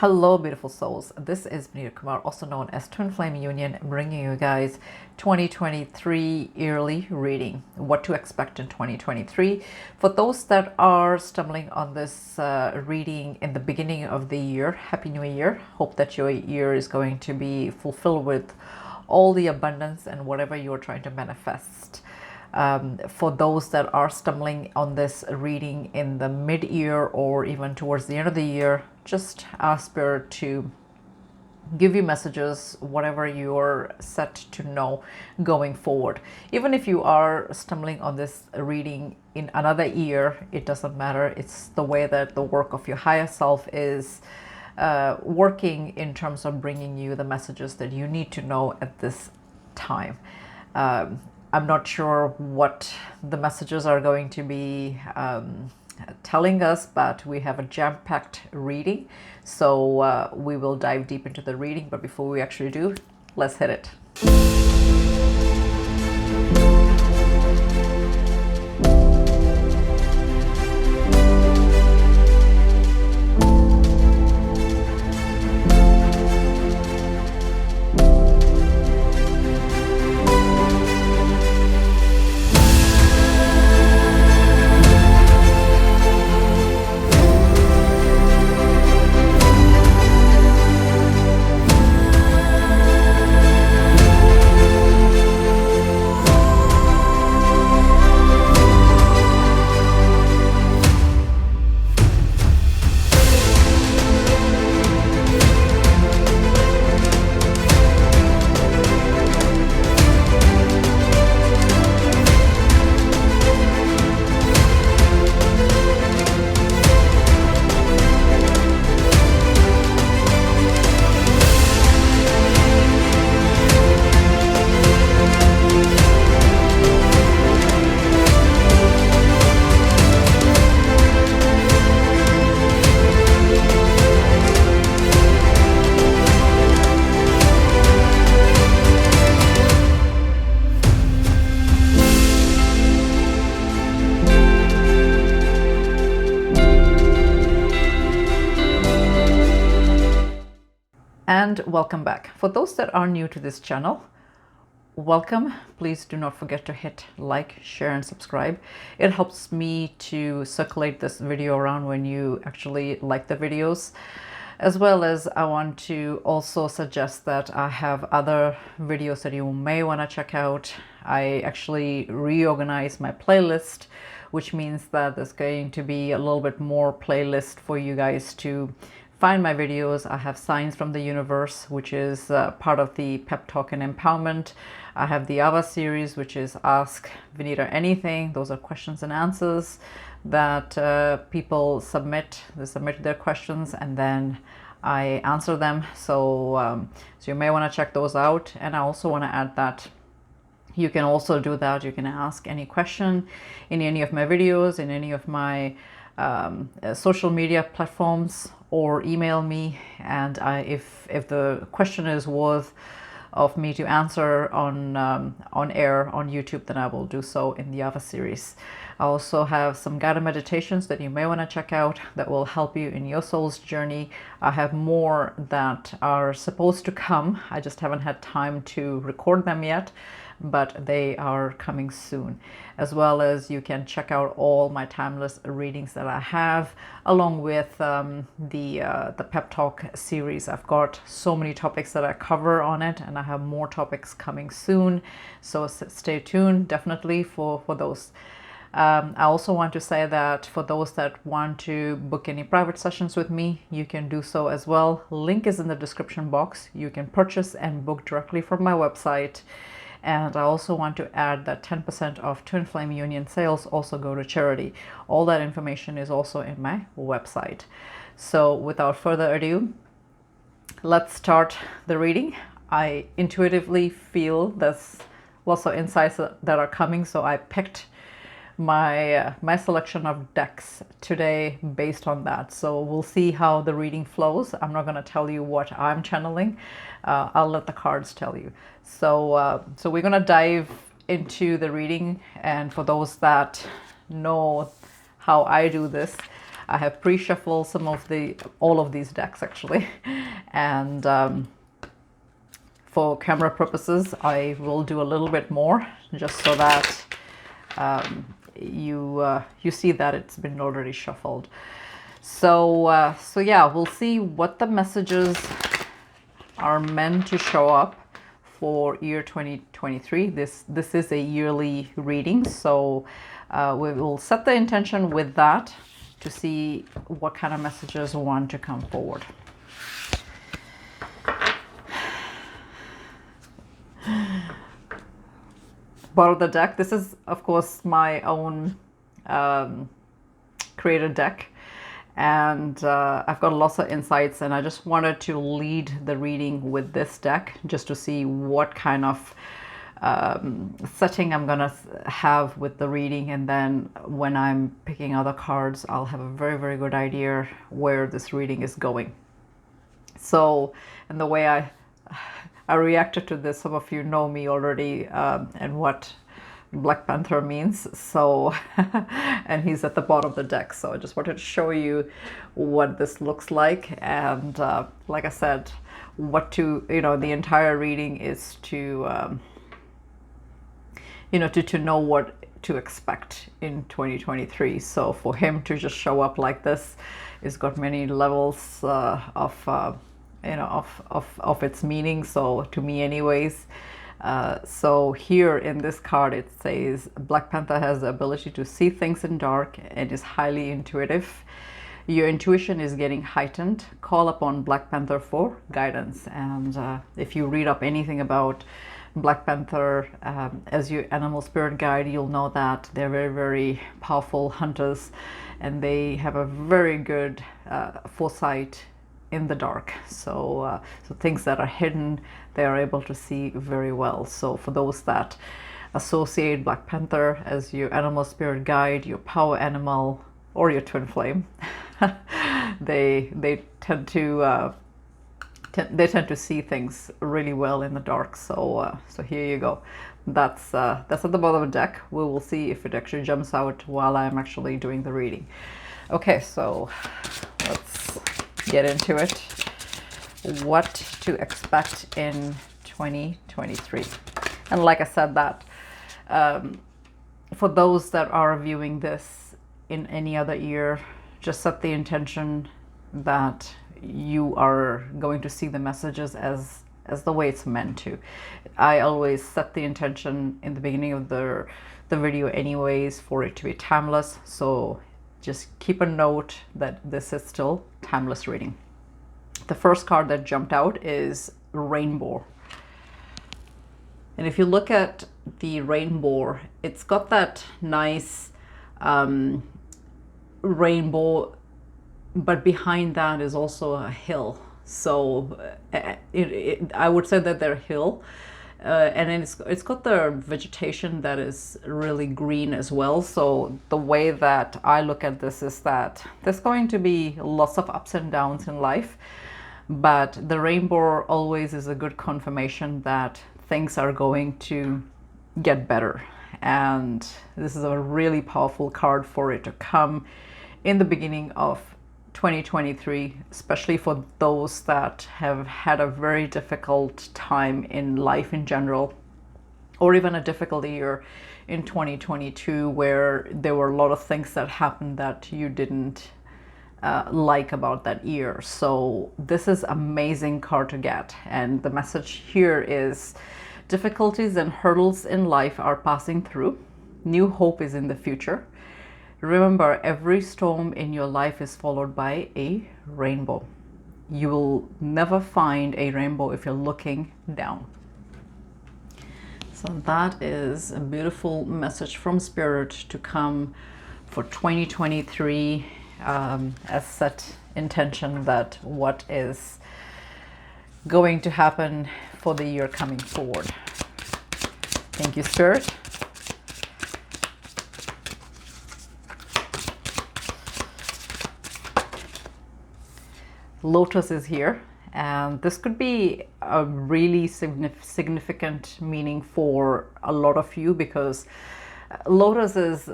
Hello, beautiful souls. This is Vineeta Kumar, also known as Twinflameunion, bringing you guys 2023 yearly reading. What to expect in 2023. For those that are stumbling on this reading in the beginning of the year, Happy New Year. Hope that your year is going to be fulfilled with all the abundance and whatever you're trying to manifest. For those that are stumbling on this reading in the mid-year or even towards the end of the year, just ask Spirit to give you messages, whatever you're set to know going forward. Even if you are stumbling on this reading in another year, it doesn't matter. It's the way that the work of your higher self is working in terms of bringing you the messages that you need to know at this time. I'm not sure what the messages are going to be telling us, but we have a jam-packed reading. So we will dive deep into the reading. But before we actually do, let's hit it. And welcome back. For those that are new to this channel, welcome. Please do not forget to hit like, share, and subscribe. It helps me to circulate this video around when you actually like the videos. As well as I want to also suggest that I have other videos that you may want to check out. I actually reorganized my playlist, which means that there's going to be a little bit more playlist for you guys to find my videos. I have Signs from the Universe, which is part of the Pep Talk and Empowerment. I have the Ava series, which is Ask Vineeta Anything. Those are questions and answers that people submit. They submit their questions and then I answer them. So you may want to check those out. And I also want to add that you can also do that. You can ask any question in any of my videos, in any of my social media platforms, or email me, and if the question is worth of me to answer on air on YouTube, then I will do so in the Ava series. I also have some guided meditations that you may want to check out that will help you in your soul's journey. I have more that are supposed to come. I just haven't had time to record them yet, but they are coming soon. As well as you can check out all my timeless readings that I have, along with the Pep Talk series. I've got so many topics that I cover on it, and I have more topics coming soon. So stay tuned, definitely, for those. I also want to say that for those that want to book any private sessions with me, you can do so as well. Link is in the description box. You can purchase and book directly from my website. And I also want to add that 10% of Twinflameunion sales also go to charity. All that information is also in my website. So without further ado, let's start the reading. I intuitively feel there's lots of insights that are coming, so I picked my selection of decks today based on that. So we'll see how the reading flows. I'm not going to tell you what I'm channeling. I'll let the cards tell you. So we're going to dive into the reading, and for those that know how I do this, I have pre-shuffled all of these decks actually, and for camera purposes, I will do a little bit more just so that you see that it's been already shuffled. So yeah, we'll see what the messages are meant to show up for year 2023. This is a yearly reading, so we will set the intention with that to see what kind of messages want to come forward. Bottom of the deck. This is, of course, my own created deck, and I've got lots of insights, and I just wanted to lead the reading with this deck just to see what kind of setting I'm gonna have with the reading, and then when I'm picking other cards, I'll have a very, very good idea where this reading is going. So, and the way I reacted to this, some of you know me already, and what Black Panther means. So, and he's at the bottom of the deck. So I just wanted to show you what this looks like. And like I said, the entire reading is to, to know what to expect in 2023. So for him to just show up like this, it's got many levels of its meaning. So to me anyways, so here in this card it says Black Panther has the ability to see things in dark and is highly intuitive. Your intuition is getting heightened. Call upon Black Panther for guidance. And if you read up anything about Black Panther as your animal spirit guide, you'll know that they're very, very powerful hunters, and they have a very good foresight in the dark. So things that are hidden, they are able to see very well. So for those that associate Black Panther as your animal spirit guide, your power animal, or your twin flame, they tend to see things really well in the dark. So here you go. That's at the bottom of the deck. We will see if it actually jumps out while I'm actually doing the reading. Okay, so let's get into it. What to expect in 2023. And like I said, that for those that are viewing this in any other year, just set the intention that you are going to see the messages as the way it's meant to. I always set the intention in the beginning of the video anyways for it to be timeless. So just keep a note that this is still timeless reading. The first card that jumped out is Rainbow. And if you look at the rainbow, it's got that nice rainbow, but behind that is also a hill. So I would say that they're a hill. And then it's got the vegetation that is really green as well. So the way that I look at this is that there's going to be lots of ups and downs in life, but the rainbow always is a good confirmation that things are going to get better. And this is a really powerful card for it to come in the beginning of 2023, especially for those that have had a very difficult time in life in general, or even a difficult year in 2022 where there were a lot of things that happened that you didn't like about that year. So this is amazing card to get, and the message here is difficulties and hurdles in life are passing through. New hope is in the future. Remember, every storm in your life is followed by a rainbow. You will never find a rainbow if you're looking down. So that is a beautiful message from Spirit to come for 2023, as set intention that what is going to happen for the year coming forward. Thank you, Spirit. Lotus is here, and this could be a really significant meaning for a lot of you, because Lotus is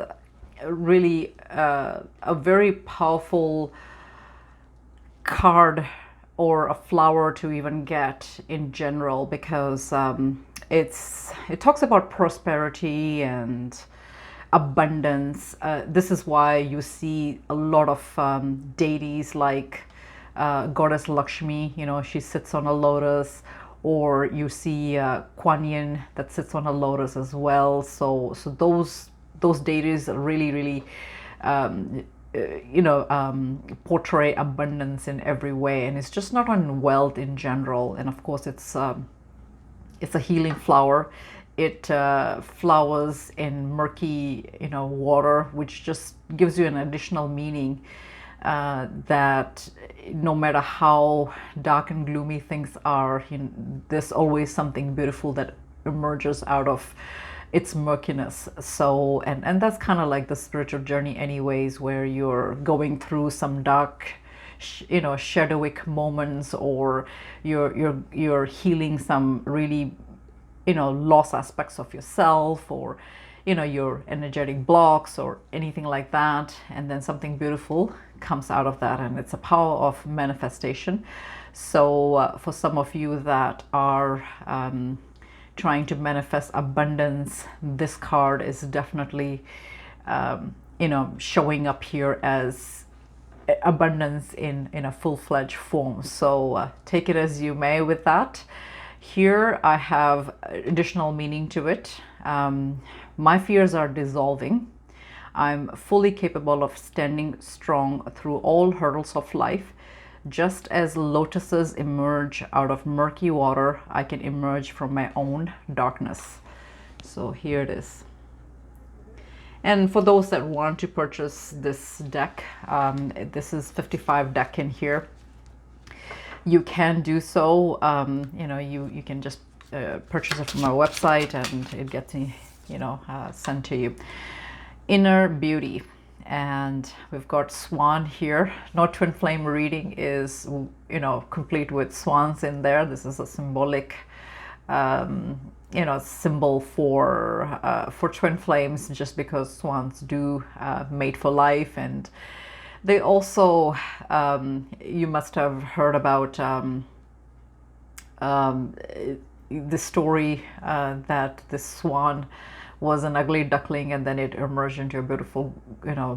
really a very powerful card or a flower to even get in general, because it talks about prosperity and abundance. This is why you see a lot of deities like goddess Lakshmi, you know, she sits on a lotus, or you see Kuan Yin that sits on a lotus as well. So those deities really portray abundance in every way, and it's just not on wealth in general. And of course, it's a healing flower. It flowers in murky, water, which just gives you an additional meaning that no matter how dark and gloomy things are, there's always something beautiful that emerges out of its murkiness. So, and that's kind of like the spiritual journey anyways, where you're going through some dark, shadowy moments, or you're healing some really, lost aspects of yourself, or your energetic blocks or anything like that, and then something beautiful comes out of that, and it's a power of manifestation. So for some of you that are trying to manifest abundance, this card is definitely showing up here as abundance in a full-fledged form. So take it as you may with that. Here I have additional meaning to it. My fears are dissolving. I'm fully capable of standing strong through all hurdles of life. Just as lotuses emerge out of murky water, I can emerge from my own darkness. So here it is. And for those that want to purchase this deck, this is 55 deck in here. You can do so. You can just purchase it from our website, and it gets sent to you. Inner Beauty, and we've got Swan here. No twin flame reading is complete with swans in there. This is a symbolic symbol for twin flames, just because swans do mate for life. And they also, you must have heard about the story that this swan was an ugly duckling, and then it emerged into a beautiful,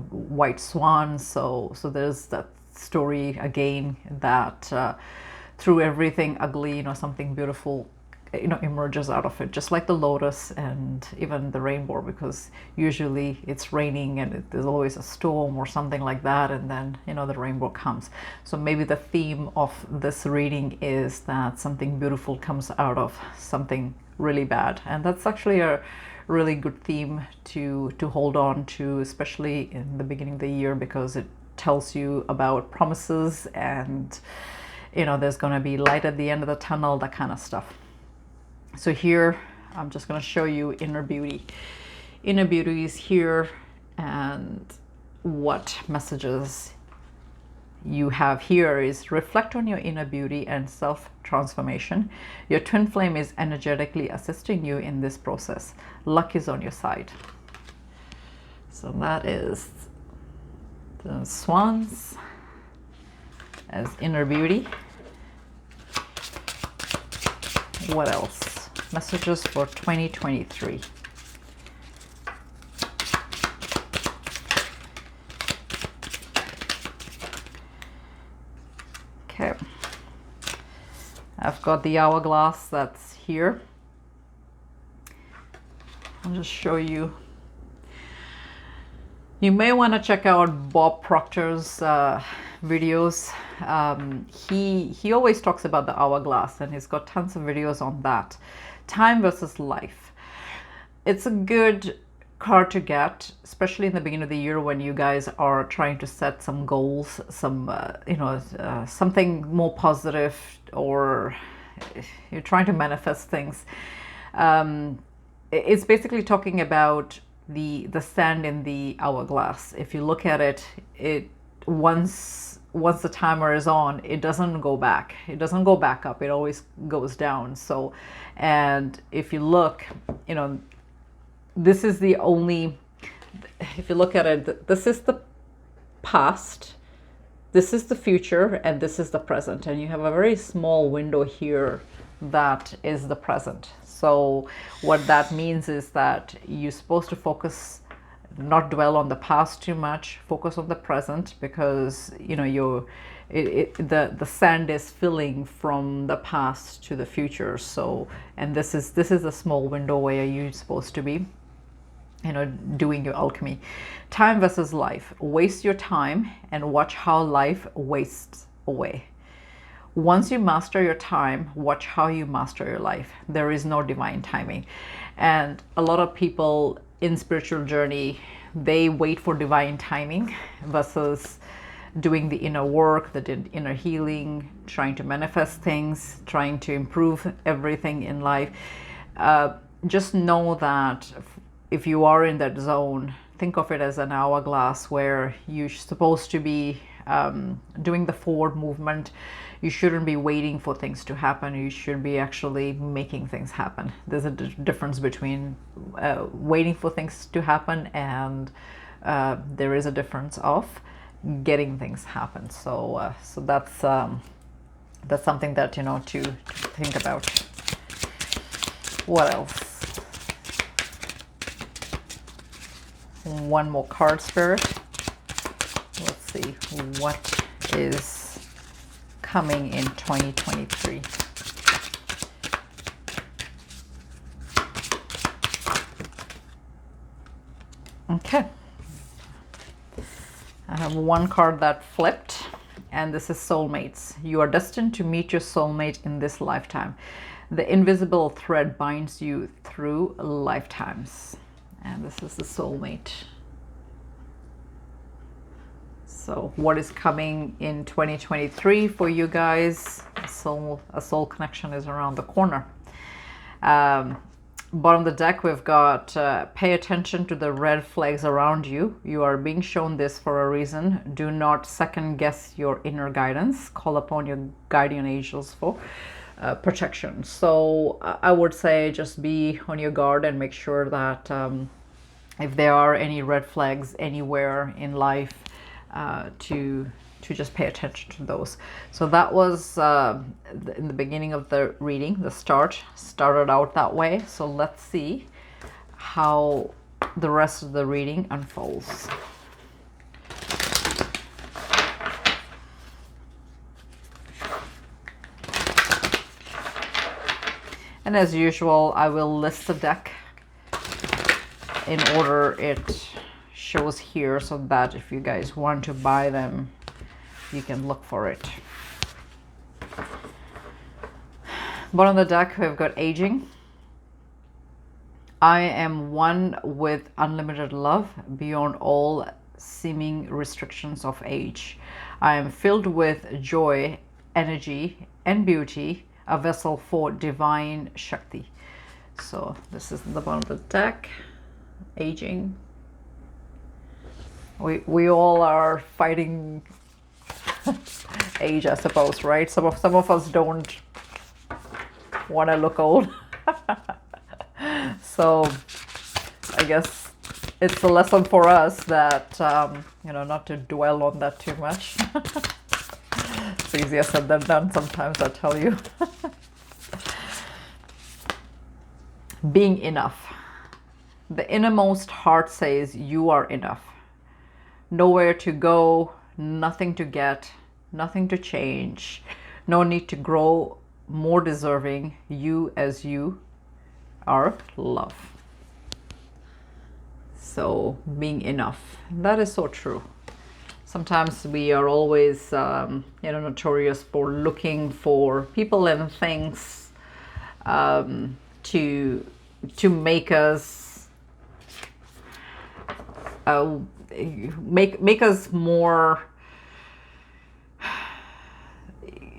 white swan. So there's that story again, that through everything ugly, something beautiful, emerges out of it, just like the lotus and even the rainbow, because usually it's raining and there's always a storm or something like that, and then the rainbow comes. So maybe the theme of this reading is that something beautiful comes out of something really bad, and that's actually a really good theme to hold on to, especially in the beginning of the year, because it tells you about promises, and there's going to be light at the end of the tunnel, that kind of stuff. So here I'm just going to show you Inner Beauty. Inner Beauty is here, and what messages you have here is: reflect on your inner beauty and self-transformation. Your twin flame is energetically assisting you in this process. Luck is on your side. So that is the swans as Inner Beauty. What else? Messages for 2023. Okay, I've got the Hourglass that's here. I'll just show you. You may want to check out Bob Proctor's videos. He always talks about the Hourglass, and he's got tons of videos on that. Time versus life. It's a good card to get, especially in the beginning of the year, when you guys are trying to set some goals, some something more positive, or you're trying to manifest things. It's basically talking about the sand in the hourglass. If you look at it, once the timer is on, it doesn't go back. It doesn't go back up. It always goes down. So, and if you look, this is the only if you look at it, this is the past, this is the future, and this is the present. And you have a very small window here that is the present. So what that means is that you're supposed to focus, not dwell on the past too much, focus on the present, because you know the sand is filling from the past to the future. So, and this is a small window where you're supposed to be, you know, doing your alchemy. Time versus life. Waste your time and watch how life wastes away. Once you master your time, watch how you master your life. There is no divine timing. And a lot of people in spiritual journey, they wait for divine timing versus doing the inner work, the inner healing, trying to manifest things, trying to improve everything in life. Just know that if you are in that zone, think of it as an hourglass where you're supposed to be doing the forward movement. You shouldn't be waiting for things to happen. You should be actually making things happen. There's a difference between waiting for things to happen, and there is a difference of getting things happen. So so that's something that, you know, to think about. What else? One more card, Spirit. Let's see what is coming in 2023. Okay. I have one card that flipped, and this is Soulmates. You are destined to meet your soulmate in this lifetime. The invisible thread binds you through lifetimes. And this is the soulmate. So what is coming in 2023 for you guys? A soul connection is around the corner. Bottom of the deck, we've got pay attention to the red flags around you. You are being shown this for a reason. Do not second guess your inner guidance. Call upon your guardian angels for protection. So I would say just be on your guard and make sure that if there are any red flags anywhere in life, to just pay attention to those. So that was in the beginning of the reading. The started out that way. So let's see how the rest of the reading unfolds. And as usual, I will list the deck in order it shows here, so that if you guys want to buy them, you can look for it. Bottom of the deck, we've got aging. I am one with unlimited love beyond all seeming restrictions of age. I am filled with joy, energy, and beauty, a vessel for divine Shakti. So this is the bottom of the deck. Aging. We all are fighting age, I suppose, right? Some of us don't want to look old. So I guess it's a lesson for us that you know, not to dwell on that too much. It's easier said than done sometimes, I tell you. Being enough. The innermost heart says you are enough. Nowhere to go, nothing to get, nothing to change, no need to grow more deserving. You as you are love. So being enough, that is so true. Sometimes we are always you know, notorious for looking for people and things to make us make us more,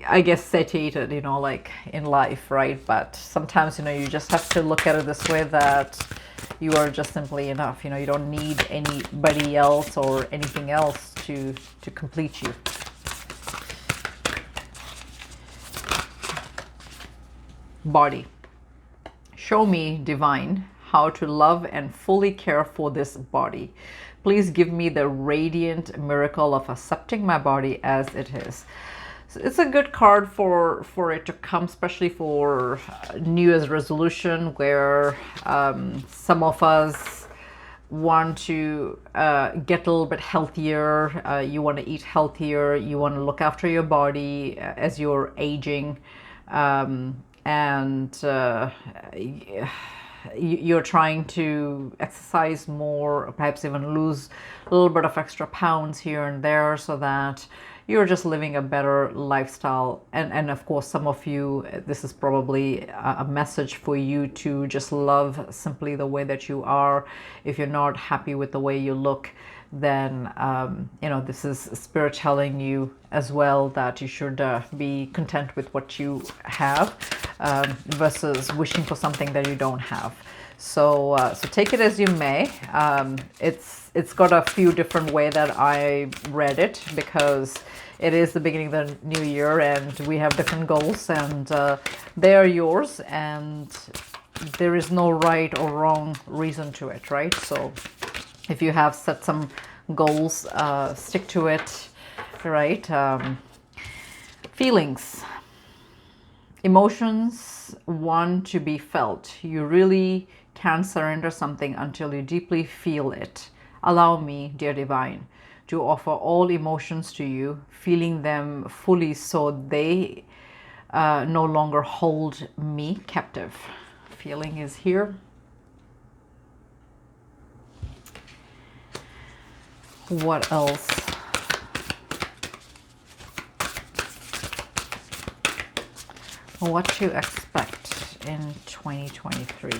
I guess, satiated, you know, like in life, right? But sometimes, you know, you just have to look at it this way, that you are just simply enough. You know, you don't need anybody else or anything else to complete you. Body. Show me, divine, how to love and fully care for this body. Please give me the radiant miracle of accepting my body as it is. So it's a good card for it to come, especially for New Year's resolution, where some of us want to get a little bit healthier. You want to eat healthier. You want to look after your body as you're aging, and you're trying to exercise more, perhaps even lose a little bit of extra pounds here and there, so that you're just living a better lifestyle. And of course, some of you, this is probably a message for you to just love simply the way that you are. If you're not happy with the way you look, then you know, this is Spirit telling you as well that you should be content with what you have, versus wishing for something that you don't have. So so take it as you may. It's got a few different way that I read it, because it is the beginning of the new year and we have different goals, and they are yours, and there is no right or wrong reason to it, right? So if you have set some goals, stick to it, right? Feelings. Emotions want to be felt. You really can't surrender something until you deeply feel it. Allow me, dear divine, to offer all emotions to you, feeling them fully so they no longer hold me captive. Feeling is here. What else? What to expect in 2023?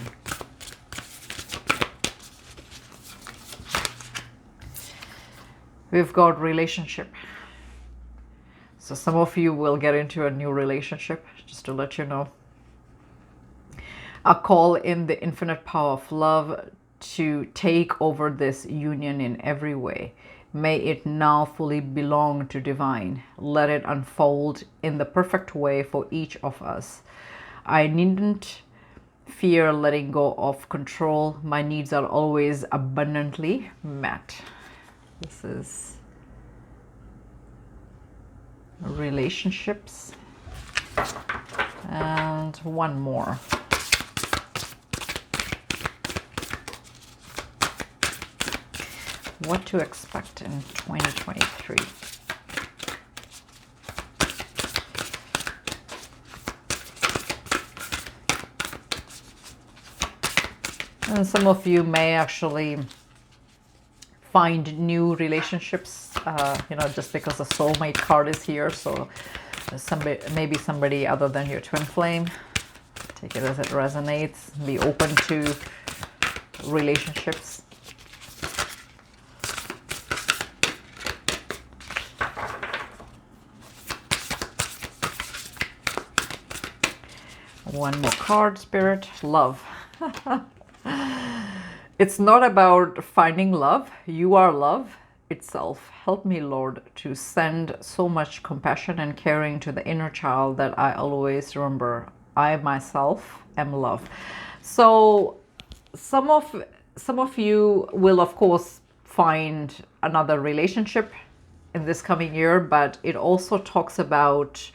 We've got relationship. So some of you will get into a new relationship, just to let you know. A call in the infinite power of love to take over this union in every way. May it now fully belong to divine. Let it unfold in the perfect way for each of us. I needn't fear letting go of control. My needs are always abundantly met. This is relationships. And one more. What to expect in 2023. And some of you may actually find new relationships, you know, just because the soulmate card is here. So somebody, maybe somebody other than your twin flame. Take it as it resonates. Be open to relationships. One more card, Spirit. Love. It's not about finding love. You are love itself. Help me, Lord, to send so much compassion and caring to the inner child that I always remember I myself am love. So some of you will, of course, find another relationship in this coming year, but it also talks about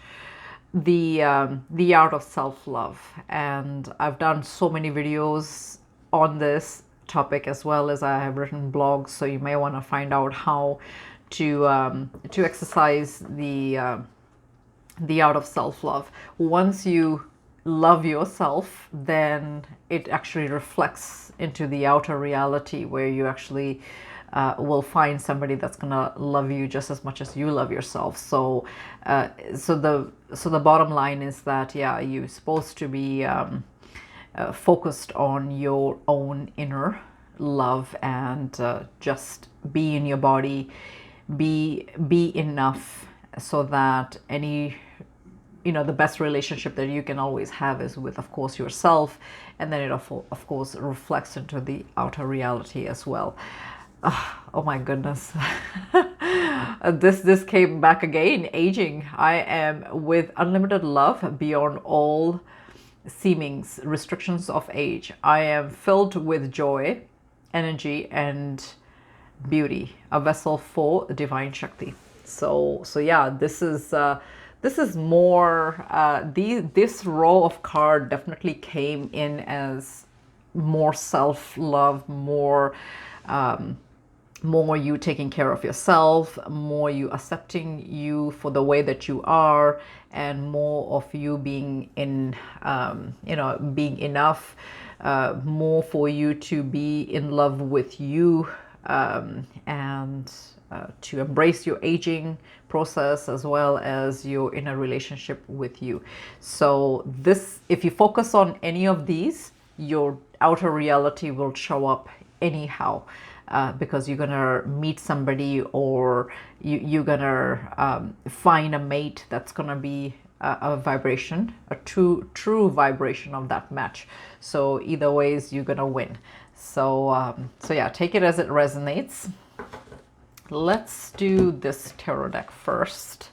the art of self-love, and I've done so many videos on this topic, as well as I have written blogs, so you may want to find out how to exercise the art of self-love. Once you love yourself, then it actually reflects into the outer reality, where you actually will find somebody that's gonna love you just as much as you love yourself. So so the bottom line is that, yeah, you're supposed to be focused on your own inner love, and just be in your body, be enough, so that any, you know, the best relationship that you can always have is with, of course, yourself, and then it of course reflects into the outer reality as well. Oh my goodness. This came back again. Aging. I am with unlimited love beyond all seemings, restrictions of age. I am filled with joy, energy, and beauty, a vessel for divine Shakti. So yeah, this is more, this row of card definitely came in as more self-love, more you taking care of yourself, more you accepting you for the way that you are, and more of you being in, being enough, more for you to be in love with you, and to embrace your aging process as well as you're in a relationship with you. So this, if you focus on any of these, your outer reality will show up anyhow. Because you're gonna meet somebody, or you're gonna find a mate that's gonna be a vibration, a true vibration of that match. So either ways, you're gonna win. So yeah, take it as it resonates. Let's do this tarot deck first.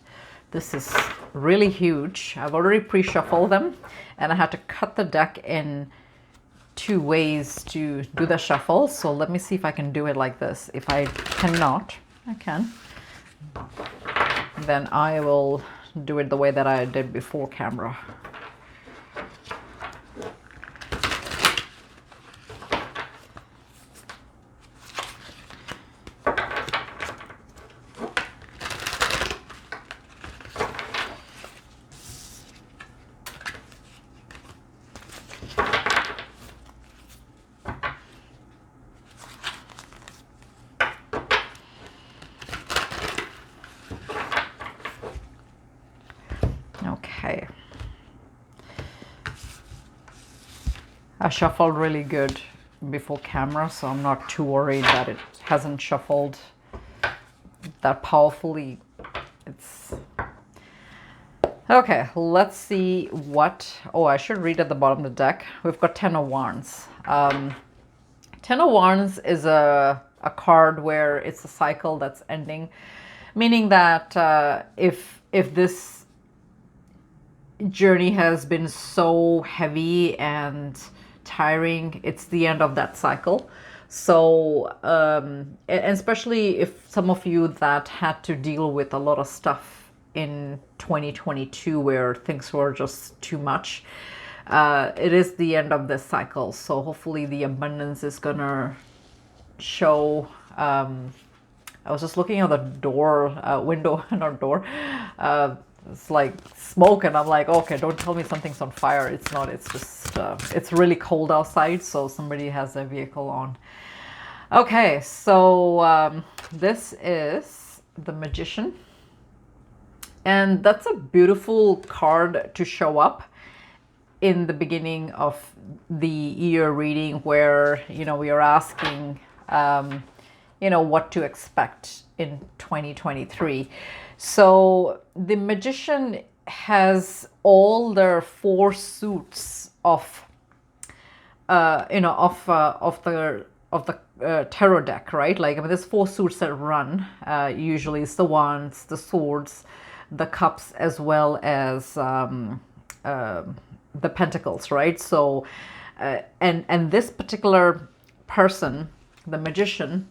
This is really huge. I've already pre-shuffled them, and I had to cut the deck in 2 ways to do the shuffle. So let me see if I can do it like this. If I cannot, I can. Then I will do it the way that I did before camera. Okay. I shuffled really good before camera, so I'm not too worried that it hasn't shuffled that powerfully. It's okay. Let's see what, oh, I should read at the bottom of the deck. We've got 10 of Wands. 10 of Wands is a card where it's a cycle that's ending, meaning that if this journey has been so heavy and tiring, it's the end of that cycle. So and especially if some of you that had to deal with a lot of stuff in 2022 where things were just too much, it is the end of this cycle. So hopefully the abundance is gonna show. I was just looking at the door, window, not door. It's like smoke, and I'm like, okay, don't tell me something's on fire. It's not. It's just, it's really cold outside, so somebody has their vehicle on. Okay, so this is the Magician. And that's a beautiful card to show up in the beginning of the year reading where, we are asking, what to expect in 2023. So the Magician has all their 4 suits of the tarot deck, right? Like, I mean, there's 4 suits that run. Usually it's the Wands, the Swords, the Cups, as well as the Pentacles, right? So, and this particular person, the Magician,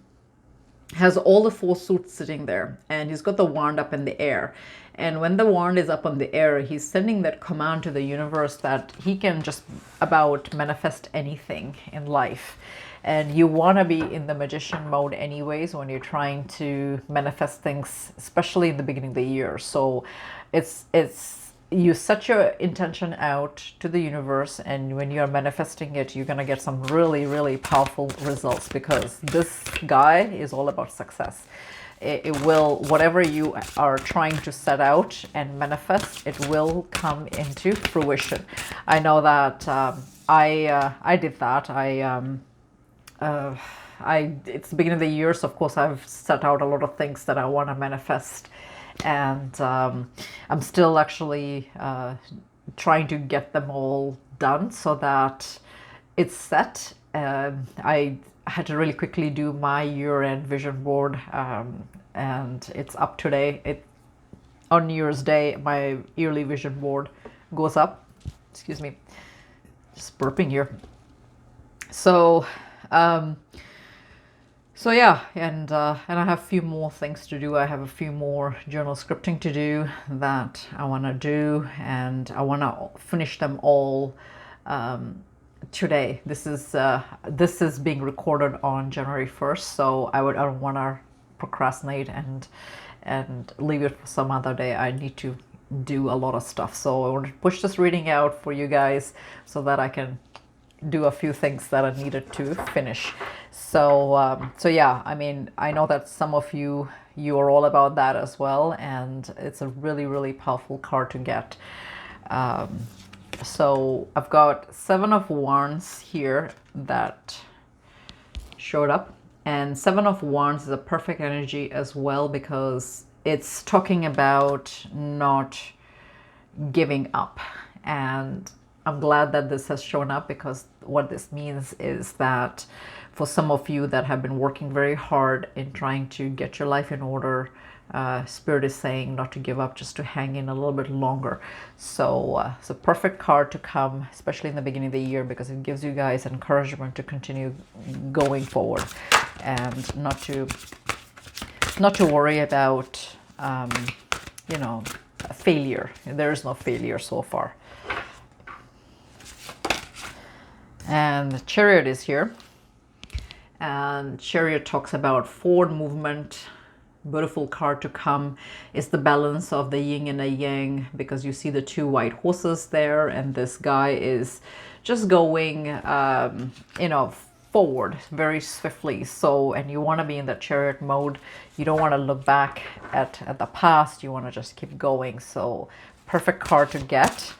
has all the 4 suits sitting there, and he's got the wand up in the air. And when the wand is up in the air, he's sending that command to the universe that he can just about manifest anything in life. And you want to be in the Magician mode anyways when you're trying to manifest things, especially in the beginning of the year. So it's you set your intention out to the universe, and when you're manifesting it, you're going to get some really, really powerful results, because this guy is all about success. It will, whatever you are trying to set out and manifest, it will come into fruition. I know that I did that. It's the beginning of the year, so of course I've set out a lot of things that I want to manifest, and I'm still actually trying to get them all done so that it's set. I had to really quickly do my year-end vision board, and it's up today. On New Year's Day, my yearly vision board goes up. Excuse me. Just burping here. So, so yeah, and I have a few more things to do. I have a few more journal scripting to do that I want to do, and I want to finish them all today. This is being recorded on January 1st, so I don't want to procrastinate and leave it for some other day. I need to do a lot of stuff, so I want to push this reading out for you guys so that I can do a few things that I needed to finish. So so yeah, I mean, I know that some of you are all about that as well, and it's a really powerful card to get. So I've got 7 of Wands here that showed up, and 7 of Wands is a perfect energy as well, because it's talking about not giving up. And I'm glad that this has shown up, because what this means is that for some of you that have been working very hard in trying to get your life in order, Spirit is saying not to give up, just to hang in a little bit longer. So it's a perfect card to come, especially in the beginning of the year, because it gives you guys encouragement to continue going forward and not to worry about you know, failure. There is no failure so far. And the Chariot is here, and Chariot talks about forward movement. Beautiful card to come is the balance of the yin and the yang, because you see the 2 white horses there, and this guy is just going you know, forward very swiftly. So, and you want to be in that Chariot mode. You don't want to look back at the past. You want to just keep going. So perfect card to get,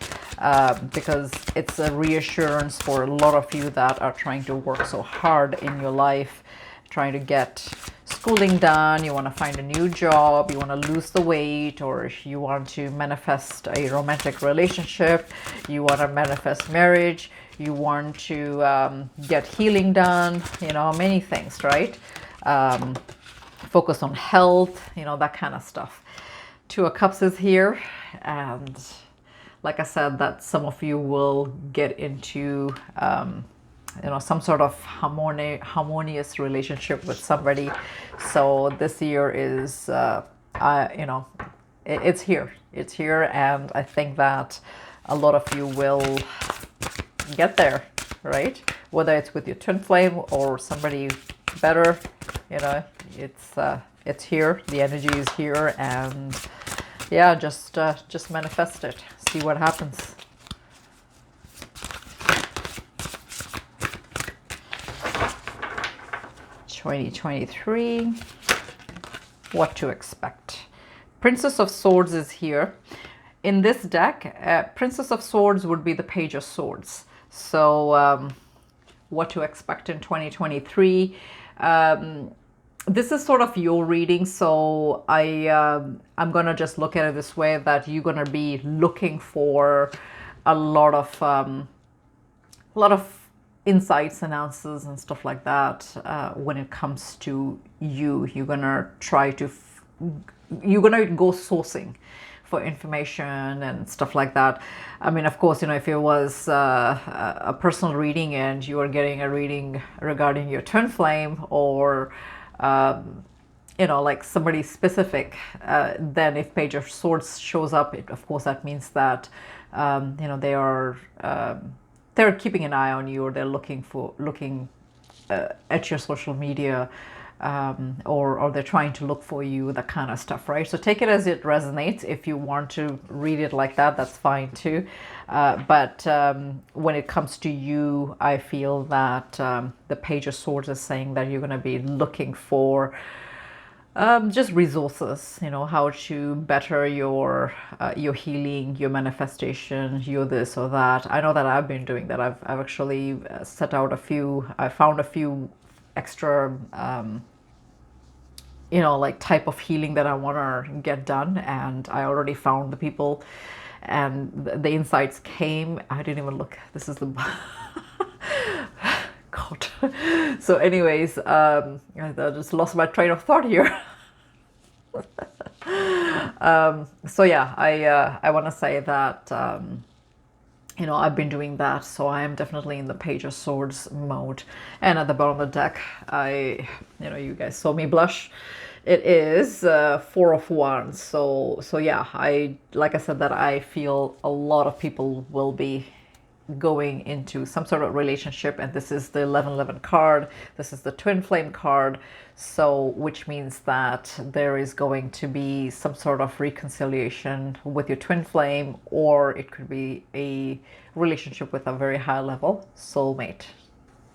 because it's a reassurance for a lot of you that are trying to work so hard in your life, trying to get schooling done, you want to find a new job, you want to lose the weight, or you want to manifest a romantic relationship, you want to manifest marriage, you want to get healing done, you know, many things, right? Focus on health, you know, that kind of stuff. 2 of Cups is here, and like I said, that some of you will get into you know, some sort of harmonious relationship with somebody. So this year is you know, it's here, and I think that a lot of you will get there, right? Whether it's with your twin flame or somebody better, you know, it's here, the energy is here, and yeah, just manifest it, see what happens. (2023), what to expect. Princess of Swords is here. In this deck, Princess of Swords would be the Page of Swords. So what to expect in 2023. This is sort of your reading, so I'm gonna just look at it this way, that you're gonna be looking for a lot of insights and answers and stuff like that. When it comes to you, you're gonna go sourcing for information and stuff like that. I mean, of course, you know, if it was a personal reading and you are getting a reading regarding your twin flame, or you know, like somebody specific, then if Page of Swords shows up, of course that means that you know, they're keeping an eye on you, or they're looking at your social media, or they're trying to look for you, that kind of stuff, right? So take it as it resonates. If you want to read it like that, that's fine too. But when it comes to you, I feel that the Page of Swords is saying that you're going to be looking for just resources, you know, how to better your healing, your manifestation, your this or that. I know that I've been doing that. I've actually set out I found a few extra you know, like type of healing that I want to get done, and I already found the people, and the insights came. I didn't even look. This is the God. So anyways, I just lost my train of thought here. So yeah, I want to say that you know, I've been doing that, so I am definitely in the Page of Swords mode. And at the bottom of the deck, you know, you guys saw me blush. It is Four of Wands. So yeah, like I said, that I feel a lot of people will be going into some sort of relationship, and this is the 1111 card. This is the twin flame card, so which means that there is going to be some sort of reconciliation with your twin flame, or it could be a relationship with a very high level soulmate.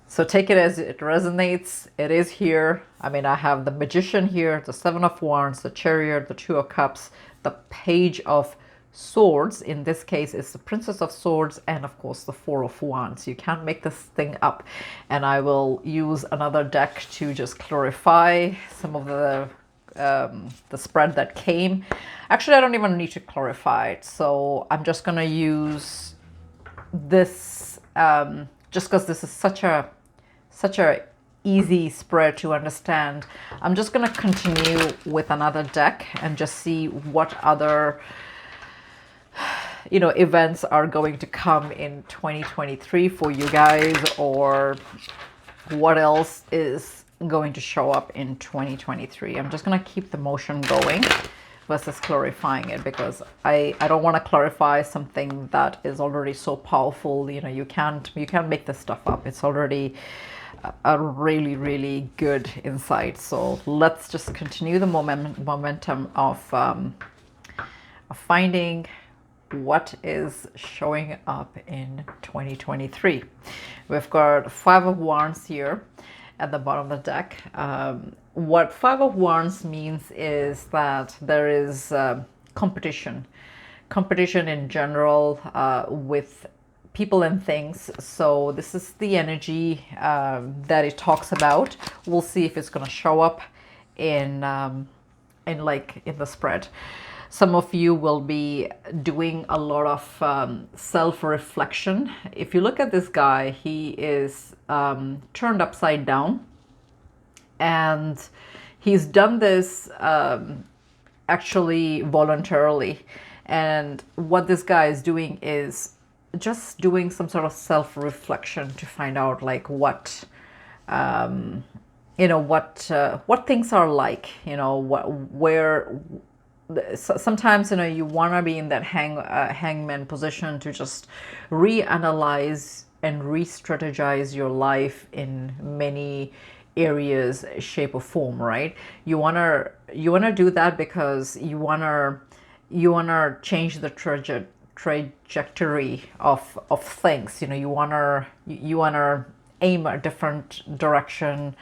So take it as it resonates. It is here. I mean, I have the Magician here, the Seven of Wands, the Chariot, the Two of Cups, the Page of Swords. In this case, it's the Princess of Swords, and of course the Four of Wands. You can't make this thing up. And I will use another deck to just clarify some of the spread that came. Actually, I don't even need to clarify it. So I'm just gonna use this just because this is such a easy spread to understand. I'm just gonna continue with another deck and just see what other, you know, events are going to come in 2023 for you guys, or what else is going to show up in 2023. I'm just going to keep the motion going versus clarifying it, because I don't want to clarify something that is already so powerful. You know, you can't make this stuff up. It's already a really good insight. So let's just continue the momentum of finding what is showing up in 2023. We've got Five of Wands here at the bottom of the deck. What Five of Wands means is that there is competition in general with people and things. So this is the energy that it talks about. We'll see if it's going to show up in the spread. Some of you will be doing a lot of self-reflection. If you look at this guy, he is turned upside down, and he's done this actually voluntarily. And what this guy is doing is just doing some sort of self-reflection to find out like what you know, what things are like, you know, where sometimes, you know, you want to be in that hangman position to just reanalyze and re-strategize your life in many areas, shape or form, right? You want to do that because you want to change the trajectory of things. You know, you want to aim a different direction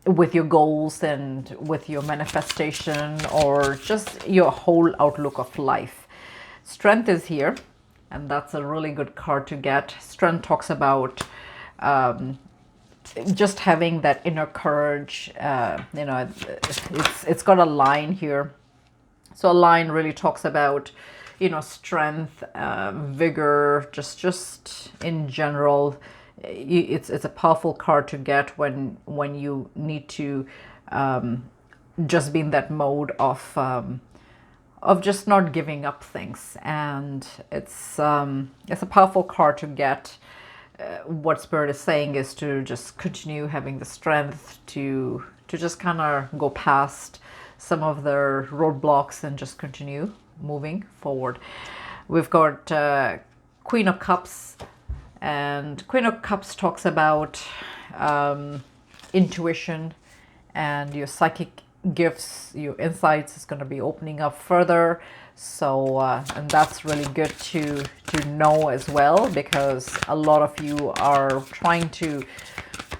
with your goals and with your manifestation, or just your whole outlook of life. Strength is here, and that's a really good card to get. Strength talks about just having that inner courage. You know, it's got a line here. So a line really talks about, you know, strength, vigor, just in general. It's a powerful card to get when you need to just be in that mode of just not giving up things. And it's a powerful card to get. What Spirit is saying is to just continue having the strength to just kind of go past some of the roadblocks and just continue moving forward. We've got Queen of Cups. And Queen of Cups talks about intuition and your psychic gifts, your insights is going to be opening up further. So, and that's really good to know as well, because a lot of you are trying to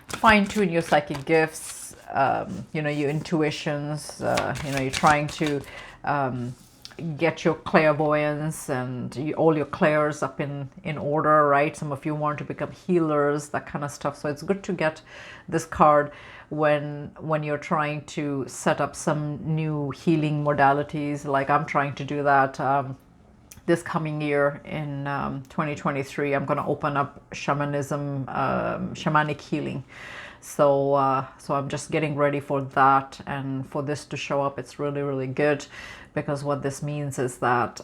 fine-tune your psychic gifts, you know, your intuitions, you know, you're trying to get your clairvoyance and all your clairs up in order, right? Some of you want to become healers, that kind of stuff. So it's good to get this card when you're trying to set up some new healing modalities, like I'm trying to do that this coming year in 2023. I'm going to open up shamanism, shamanic healing. So so I'm just getting ready for that, and for this to show up, it's really good, because what this means is that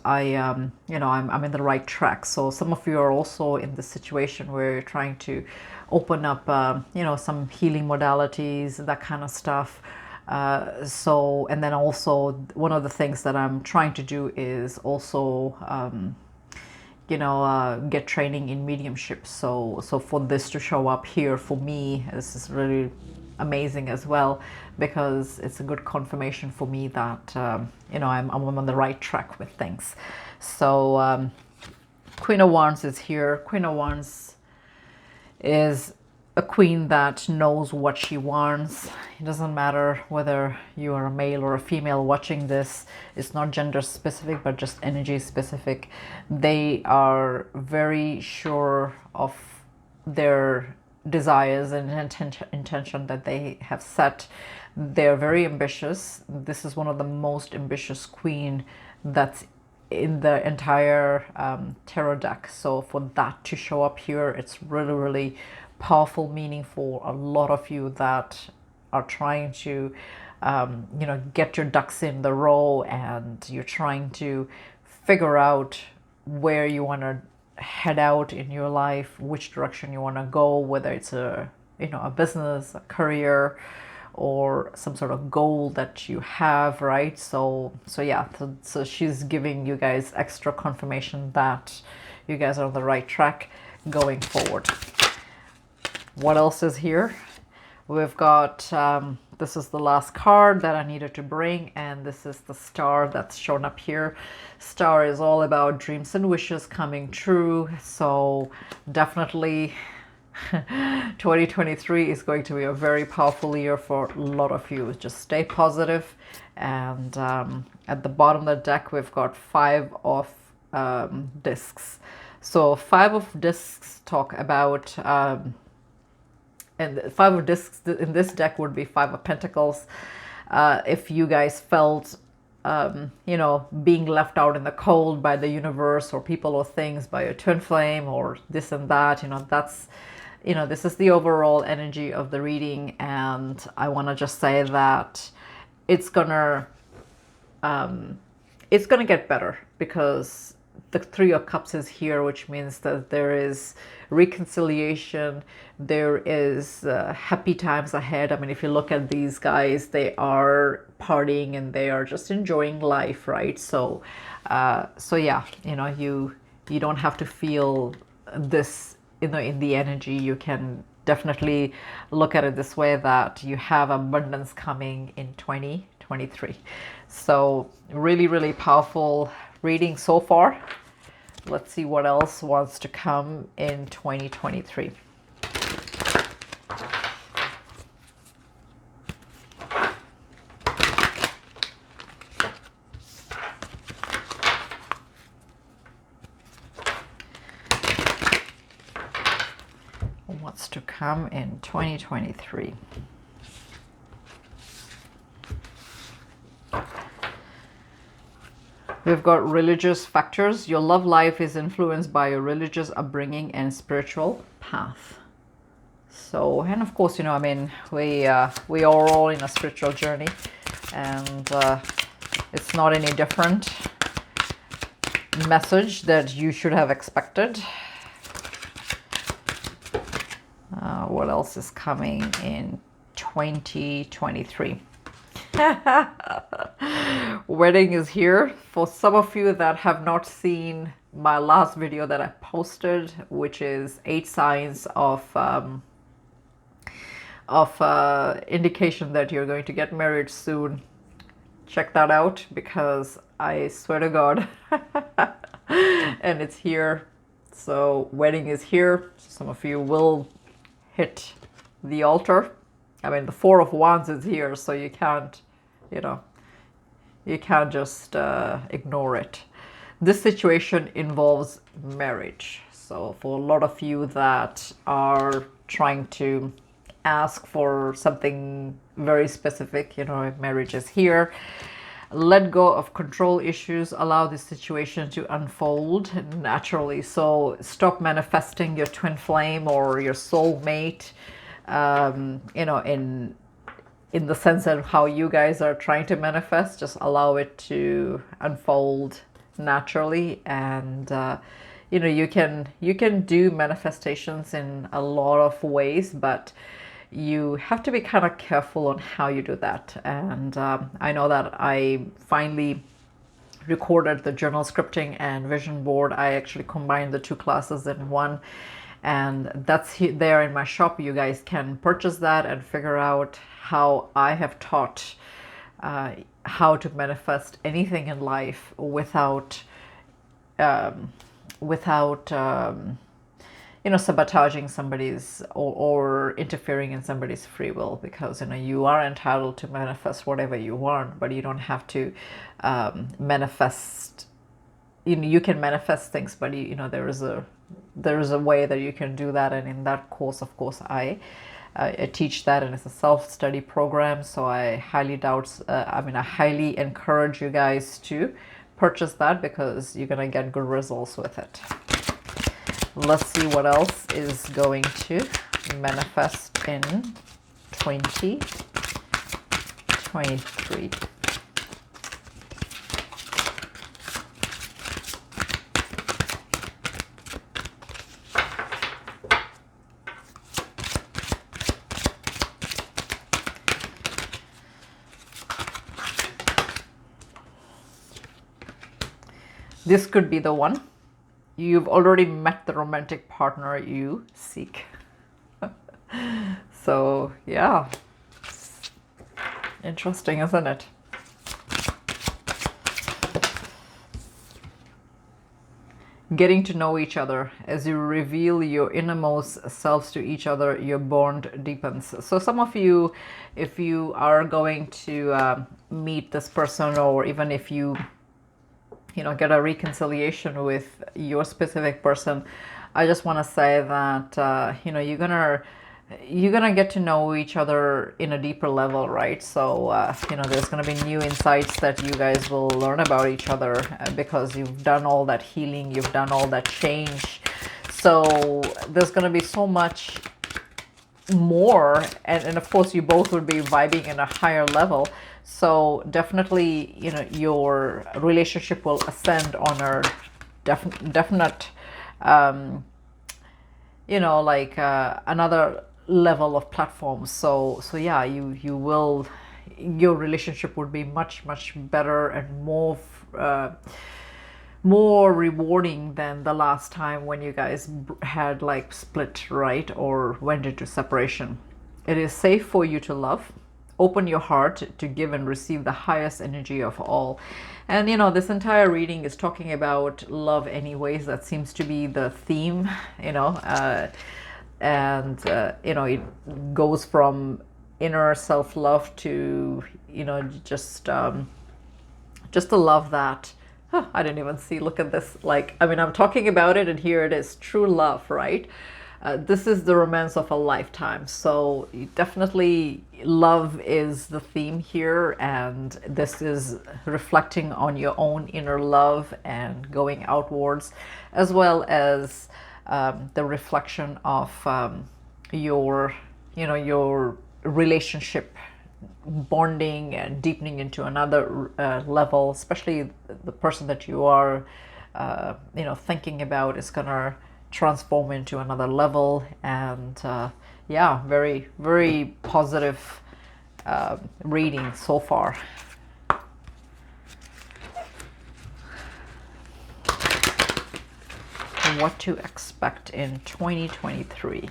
you know, I'm in the right track. So some of you are also in this situation where you're trying to open up, you know, some healing modalities, that kind of stuff. So, and then also one of the things that I'm trying to do is also, you know, get training in mediumship. So for this to show up here for me, this is really amazing as well, because it's a good confirmation for me that, you know, I'm on the right track with things. So Queen of Wands is here. Queen of Wands is a queen that knows what she wants. It doesn't matter whether you are a male or a female watching this. It's not gender specific, but just energy specific. They are very sure of their desires and intention that they have set. They're very ambitious. This is one of the most ambitious queen that's in the entire tarot deck. So for that to show up here, it's really, really powerful meaning for a lot of you that are trying to, you know, get your ducks in the row, and you're trying to figure out where you want to head out in your life, which direction you want to go, whether it's a, you know, a business, a career, or some sort of goal that you have, right? So yeah, so she's giving you guys extra confirmation that you guys are on the right track going forward. What else is here? We've got, this is the last card that I needed to bring, and this is the star that's shown up here. Star is all about dreams and wishes coming true. So definitely 2023 is going to be a very powerful year for a lot of you. Just stay positive. And at the bottom of the deck, we've got 5 of discs. So 5 of discs talk about, and 5 of discs in this deck would be 5 of pentacles. If you guys felt, you know, being left out in the cold by the universe or people or things, by your twin flame or this and that, you know, that's, you know, this is the overall energy of the reading. And I want to just say that it's gonna get better, because the 3 of Cups is here, which means that there is reconciliation, there is happy times ahead. I mean, if you look at these guys, they are partying and they are just enjoying life, right? So yeah, you know, you don't have to feel this, you know, in the energy. You can definitely look at it this way, that you have abundance coming in 2023. So really, really powerful reading so far. Let's see what else wants to come in 2023. What's to come in 2023? We've got religious factors. Your love life is influenced by your religious upbringing and spiritual path. So, and of course, you know, I mean, we are all in a spiritual journey, and it's not any different message that you should have expected. What else is coming in 2023? Wedding is here. For some of you that have not seen my last video that I posted, which is 8 signs of indication that you're going to get married soon, check that out, because I swear to God, and it's here. So wedding is here. Some of you will hit the altar. I mean, the 4 of Wands is here, so you can't, you know, you can't just ignore it. This situation involves marriage. So for a lot of you that are trying to ask for something very specific, you know, marriage is here. Let go of control issues. Allow this situation to unfold naturally. So stop manifesting your twin flame or your soulmate, you know, in the sense of how you guys are trying to manifest. Just allow it to unfold naturally, and you know, you can do manifestations in a lot of ways, but you have to be kind of careful on how you do that. And I know that I finally recorded the journal scripting and vision board. I actually combined the two classes in one, and that's there in my shop. You guys can purchase that and figure out how I have taught how to manifest anything in life without you know, sabotaging somebody's or interfering in somebody's free will, because you know, you are entitled to manifest whatever you want, but you don't have to manifest. You know, you can manifest things, but you know, there is a way that you can do that. And in that course, of course, I teach that, and it's a self-study program. So I highly I highly encourage you guys to purchase that, because you're gonna get good results with it. Let's see what else is going to manifest in 2023. This could be the one. You've already met the romantic partner you seek. So yeah, interesting, isn't it? Getting to know each other. As you reveal your innermost selves to each other, your bond deepens. So some of you, if you are going to meet this person, or even if you know, get a reconciliation with your specific person, I just want to say that you know, you're gonna get to know each other in a deeper level, right? So you know, there's gonna be new insights that you guys will learn about each other, because you've done all that healing, you've done all that change. So there's gonna be so much more, and of course, you both would be vibing in a higher level. So definitely, you know, your relationship will ascend on a definite, you know, like another level of platforms. So yeah, your relationship would be much better and more rewarding than the last time when you guys had like split, right, or went into separation. It is safe for you to love. Open your heart to give and receive the highest energy of all. And you know, this entire reading is talking about love anyways. That seems to be the theme, you know, and you know, it goes from inner self-love to, you know, just the love that, I didn't even see, look at this, like, I mean, I'm talking about it and here it is, true love, right? This is the romance of a lifetime. So definitely love is the theme here, and this is reflecting on your own inner love and going outwards, as well as the reflection of your, you know, your relationship bonding and deepening into another level. Especially the person that you are you know, thinking about is gonna transform into another level. And yeah, very positive reading so far. What to expect in 2023.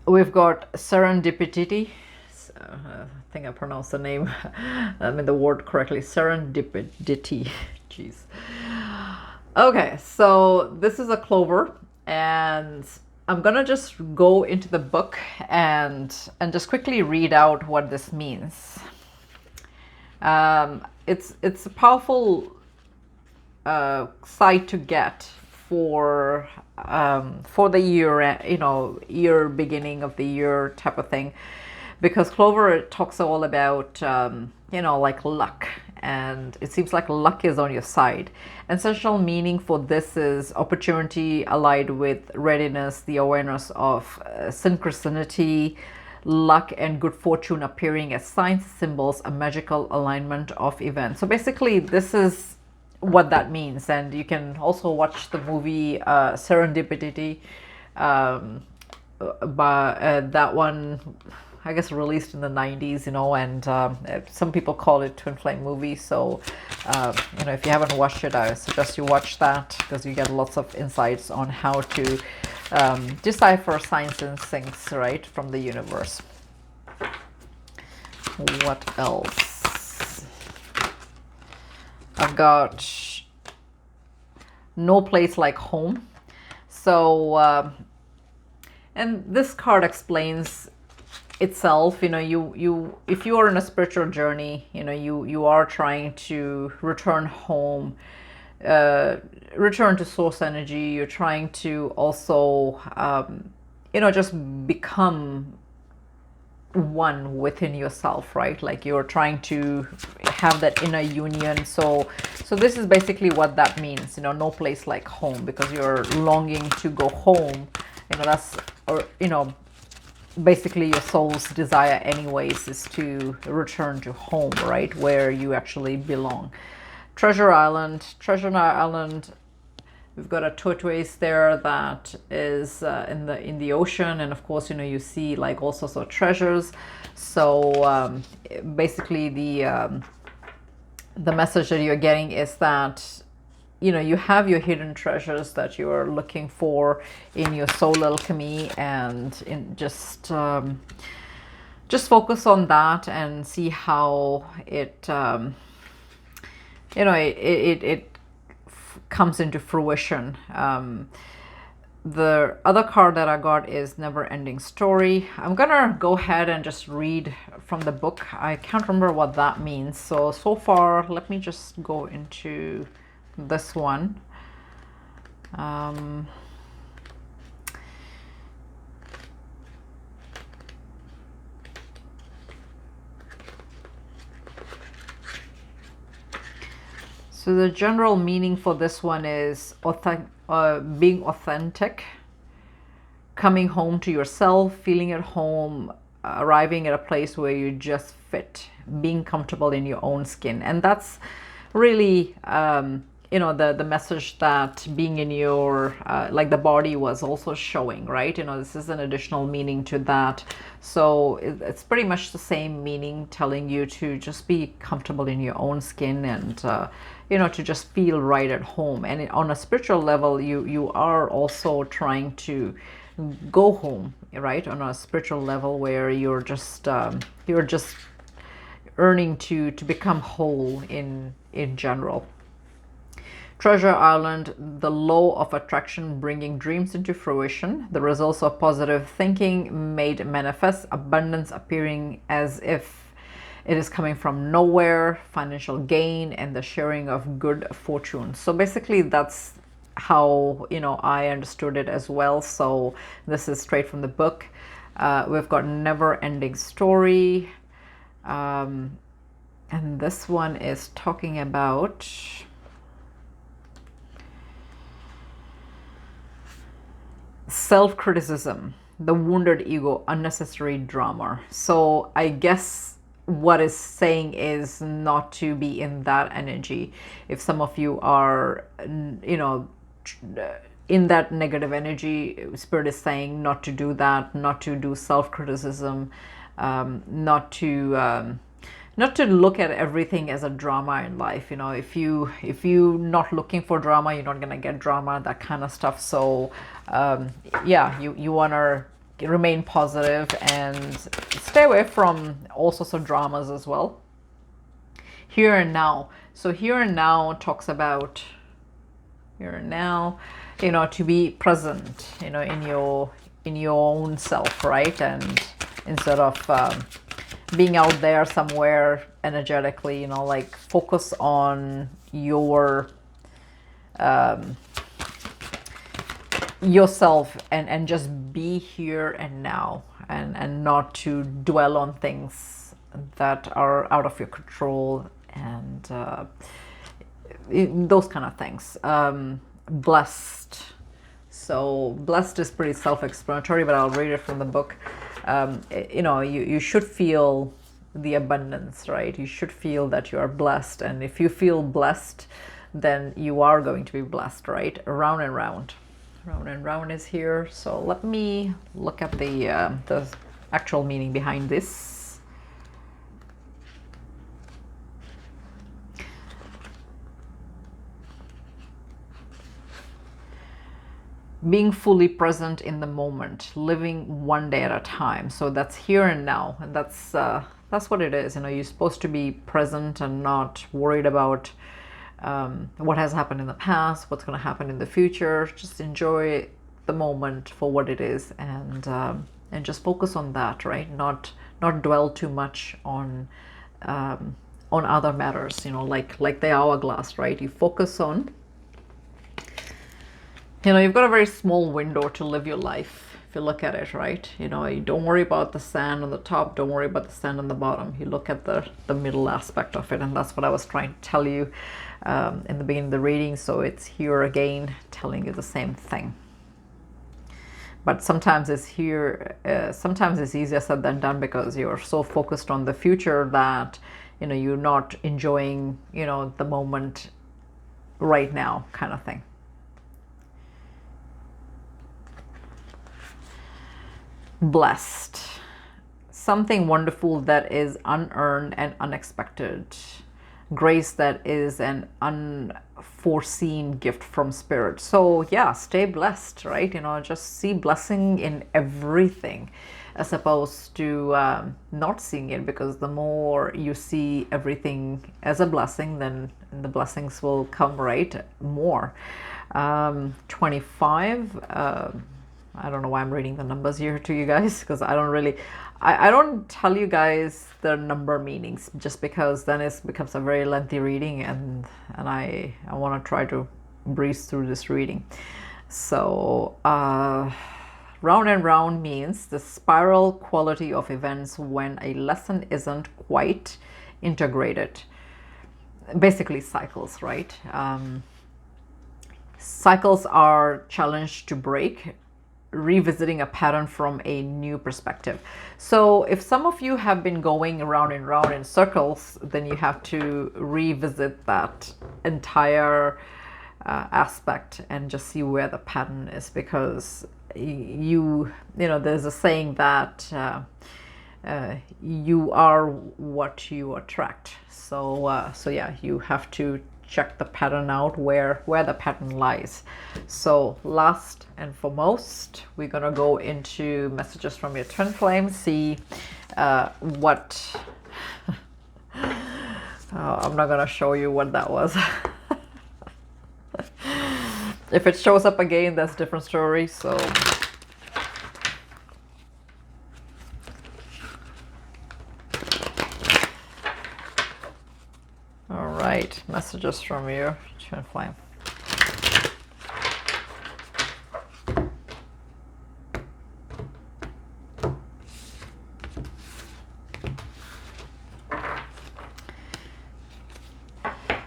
We've got serendipity. I think I pronounced the name, I mean the word correctly. Serendipity. Jeez. Okay, so this is a clover, and I'm gonna just go into the book and just quickly read out what this means. It's a powerful site to get for the year, you know, year beginning of the year type of thing, because Clover talks all about, you know, like luck. And it seems like luck is on your side. Essential meaning for this is opportunity allied with readiness, the awareness of synchronicity, luck and good fortune appearing as signs, symbols, a magical alignment of events. So basically this is what that means. And you can also watch the movie Serendipity, but that one, I guess, released in the 90s, you know, and some people call it twin flame movie. So, you know, if you haven't watched it, I suggest you watch that, because you get lots of insights on how to decipher signs and things, right, from the universe. What else? I've got no place like home. So, and this card explains itself. You know, if you are in a spiritual journey, you know, you are trying to return home, return to source energy. You're trying to also, you know, just become one within yourself, right? Like you're trying to have that inner union. So this is basically what that means, you know, no place like home, because you're longing to go home. You know, that's, or, you know, basically your soul's desire anyways is to return to home, right, where you actually belong. Treasure Island, we've got a tortoise there that is in the ocean, and of course, you know, you see like all sorts of treasures. So basically the message that you're getting is that, you know, you have your hidden treasures that you're looking for in your soul alchemy, and just focus on that and see how it, you know, it comes into fruition. The other card that I got is Never Ending Story. I'm gonna go ahead and just read from the book. I can't remember what that means. So far, let me just go into this one. So the general meaning for this one is being authentic, coming home to yourself, feeling at home, arriving at a place where you just fit, being comfortable in your own skin. And that's really, you know, the message that being in your, like the body was also showing, right? You know, this is an additional meaning to that. So it's pretty much the same meaning, telling you to just be comfortable in your own skin, and, you know, to just feel right at home. And on a spiritual level, you are also trying to go home, right? On a spiritual level where you're just earning to become whole in general. Treasure Island, the law of attraction bringing dreams into fruition, the results of positive thinking made manifest, abundance appearing as if it is coming from nowhere, financial gain, and the sharing of good fortune. So basically that's how, you know, I understood it as well. So this is straight from the book. We've got Never Ending Story, and this one is talking about self-criticism, the wounded ego, unnecessary drama. So I guess what is saying is not to be in that energy. If some of you are, you know, in that negative energy, Spirit is saying not to do that, not to do self-criticism, not to look at everything as a drama in life. You know, if you not looking for drama, you're not gonna get drama, that kind of stuff. So yeah, you want to remain positive and stay away from all sorts of dramas as well. Here and Now. So Here and Now talks about here and now, you know, to be present, you know, in your own self, right? And instead of being out there somewhere energetically, you know, like focus on your yourself and just be here and now. and not to dwell on things that are out of your control, and those kind of things. Blessed. So blessed is pretty self-explanatory, but I'll read it from the book. You know, you should feel the abundance, right? You should feel that you are blessed, and if you feel blessed, then you are going to be blessed, right? Round and round. Round and round is here. So let me look at the actual meaning behind this. Being fully present in the moment, living one day at a time. So that's here and now, and that's what it is. You know, you're supposed to be present and not worried about what has happened in the past, what's going to happen in the future. Just enjoy the moment for what it is, and just focus on that, right? Not dwell too much on other matters. You know, like the hourglass, right? You focus on. You know, you've got a very small window to live your life, if you look at it, right? You know, you don't worry about the sand on the top, don't worry about the sand on the bottom. You look at the middle aspect of it, and that's what I was trying to tell you in the beginning of the reading. So it's here again, telling you the same thing. But sometimes it's here, sometimes it's easier said than done, because you're so focused on the future that, you know, you're not enjoying, you know, the moment right now, kind of thing. Blessed. Something wonderful that is unearned and unexpected. Grace that is an unforeseen gift from spirit. So yeah, stay blessed, right? You know, just see blessing in everything, as opposed to not seeing it, because the more you see everything as a blessing, then the blessings will come, right? More. 25. I don't know why I'm reading the numbers here to you guys, because I don't really, I don't tell you guys the number meanings, just because then it becomes a very lengthy reading, and I want to try to breeze through this reading. So round and round means the spiral quality of events when a lesson isn't quite integrated. Basically cycles, right? Cycles are challenged to break, revisiting a pattern from a new perspective. So if some of you have been going around and round in circles, then you have to revisit that entire aspect and just see where the pattern is, because you know, there's a saying that you are what you attract. So so yeah, you have to check the pattern out, where the pattern lies. So last and foremost, we're gonna go into messages from your twin flame, see what I'm not gonna show you what that was. If it shows up again, that's a different story. So all right, messages from your twin flame.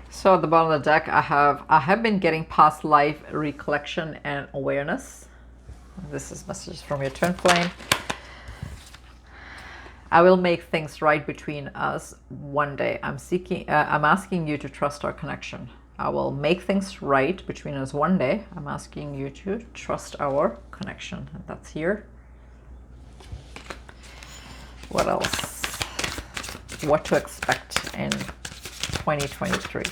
So at the bottom of the deck, I have been getting past life recollection and awareness. This is messages from your twin flame. I will make things right between us one day. I'm asking you to trust our connection. I will make things right between us one day. I'm asking you to trust our connection. And that's here. What else? What to expect in 2023.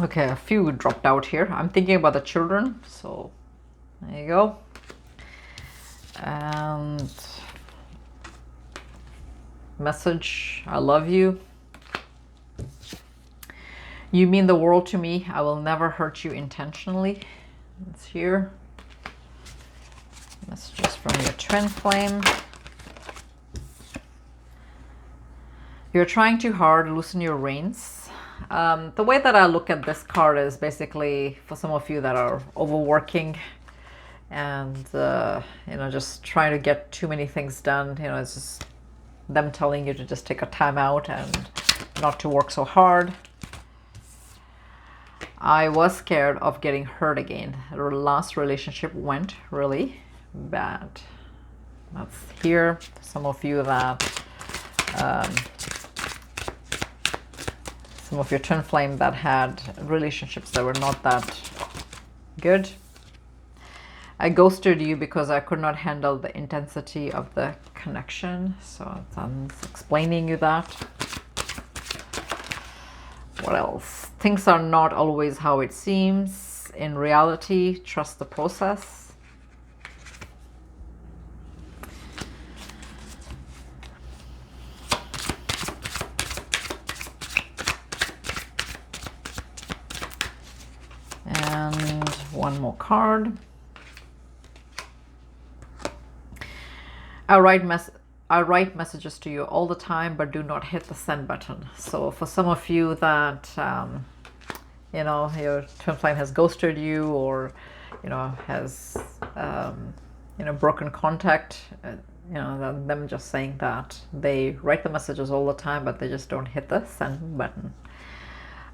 Okay, a few dropped out here. I'm thinking about the children, so there you go. And message, I love you. You mean the world to me. I will never hurt you intentionally. It's here. Messages from your twin flame. You're trying too hard, loosen your reins. The way that I look at this card is basically for some of you that are overworking and, you know, just trying to get too many things done. You know, it's just them telling you to just take a time out and not to work so hard. I was scared of getting hurt again. The last relationship went really bad. That's here. Some of you that, some of your twin flame that had relationships that were not that good. I ghosted you because I could not handle the intensity of the connection. So I'm explaining you that. What else? Things are not always how it seems. In reality, trust the process. And one more card. I write messages to you all the time, but do not hit the send button. So for some of you that, you know, your twin flame has ghosted you, or, you know, has, you know, broken contact, you know, them just saying that they write the messages all the time, but they just don't hit the send button.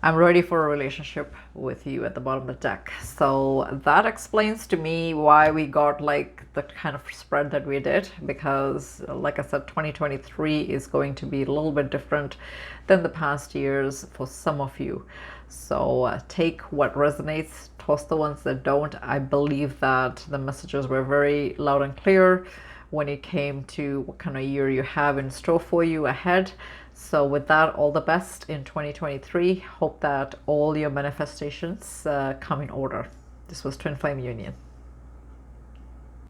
I'm ready for a relationship with you at the bottom of the deck. So that explains to me why we got like the kind of spread that we did, because like I said, 2023 is going to be a little bit different than the past years for some of you. So take what resonates, toss the ones that don't. I believe that the messages were very loud and clear when it came to what kind of year you have in store for you ahead. So with that, all the best in 2023. Hope that all your manifestations come in order. This was Twin Flame Union.